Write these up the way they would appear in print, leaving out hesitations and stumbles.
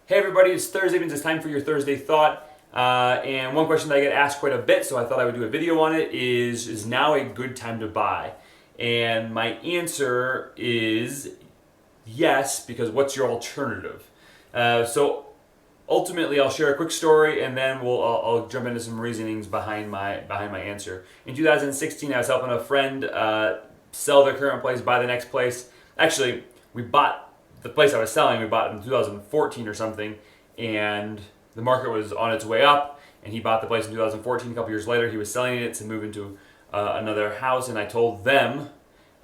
Hey everybody, it's Thursday, means it's time for your Thursday thought. And one question that I get asked quite a bit, so I thought I would do a video on it, is now a good time to buy? And my answer is yes, because what's your alternative? So ultimately, I'll share a quick story, and then I'll jump into some reasonings behind my answer. In 2016, I was helping a friend sell their current place, buy the next place. Actually, we bought the place I was selling. We bought it in 2014 or something, and the market was on its way up. And he bought the place in 2014. A couple years later, he was selling it to move into another house, and I told them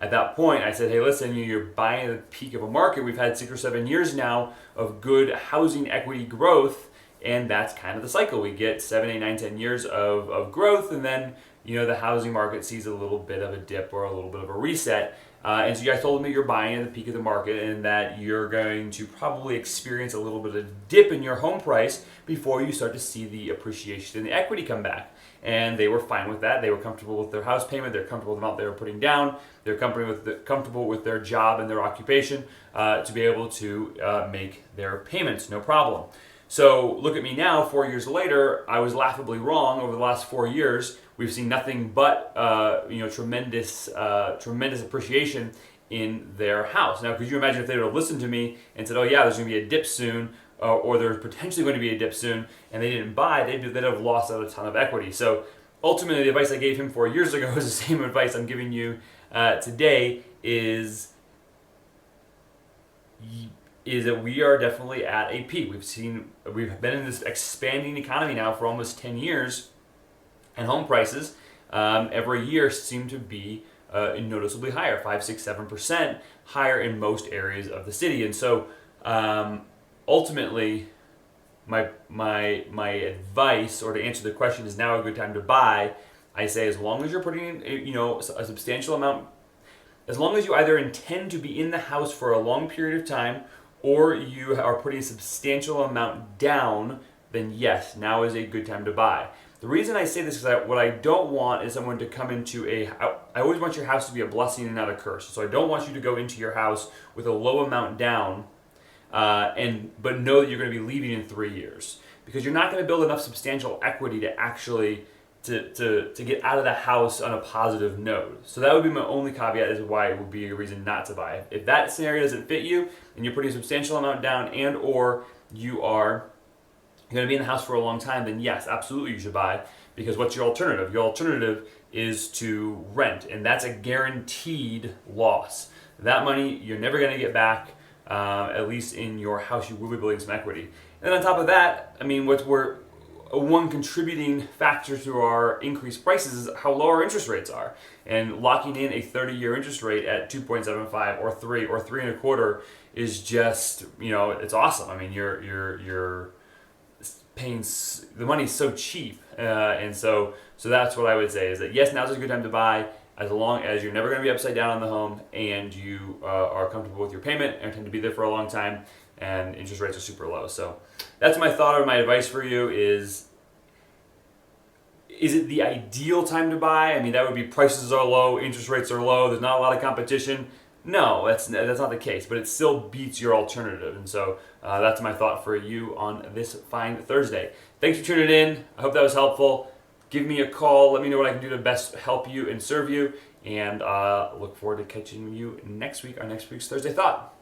at that point, I said, hey, listen, you're buying at the peak of a market. We've had 6 or 7 years now of good housing equity growth, and that's kind of the cycle. We get 7, 8, 9, 10 years of growth, and then the housing market sees a little bit of a dip or a little bit of a reset. And so I told them that you're buying at the peak of the market and that you're going to probably experience a little bit of dip in your home price before you start to see the appreciation and the equity come back. And they were fine with that. They were comfortable with their house payment. They're comfortable with the amount they were putting down. They're comfortable with their job and their occupation to be able to make their payments, no problem. So look at me now, 4 years later. I was laughably wrong. Over the last 4 years, we've seen nothing but tremendous appreciation in their house. Now, could you imagine if they would have listened to me and said, "Oh yeah, there's going to be a dip soon," or there's potentially going to be a dip soon, and they didn't buy, they'd have lost out a ton of equity. So ultimately, the advice I gave him 4 years ago is the same advice I'm giving you today. Is that we are definitely at a peak. We've been in this expanding economy now for almost 10 years, and home prices every year seem to be noticeably higher, 5, 6, 7% higher in most areas of the city. And so ultimately, my advice, or to answer the question, is now a good time to buy? I say, as long as you're putting in a substantial amount, as long as you either intend to be in the house for a long period of time, or you are putting a substantial amount down, then yes, now is a good time to buy. The reason I say this is that what I don't want is someone to come into I always want your house to be a blessing and not a curse. So I don't want you to go into your house with a low amount down, but know that you're going to be leaving in 3 years, because you're not going to build enough substantial equity to actually to get out of the house on a positive note. So that would be my only caveat as to why it would be a reason not to buy. If that scenario doesn't fit you and you're putting a substantial amount down, and or you are going to be in the house for a long time, then yes, absolutely you should buy. Because what's your alternative? Your alternative is to rent, and that's a guaranteed loss. That money you're never going to get back. At least in your house, you will be building some equity. And on top of that, one contributing factor to our increased prices is how low our interest rates are. And locking in a 30-year interest rate at 2.75 or 3 or 3.25 is just, it's awesome. I mean, you're paying, the money's so cheap. And so that's what I would say, is that yes, now's a good time to buy, as long as you're never going to be upside down on the home, and you are comfortable with your payment and intend to be there for a long time, and interest rates are super low. So that's my thought, or my advice for you is it the ideal time to buy? I mean, that would be prices are low, interest rates are low, there's not a lot of competition. No, that's not the case, but it still beats your alternative. And so that's my thought for you on this fine Thursday. Thanks for tuning in. I hope that was helpful. Give me a call. Let me know what I can do to best help you and serve you. And look forward to catching you next week on next week's Thursday Thought.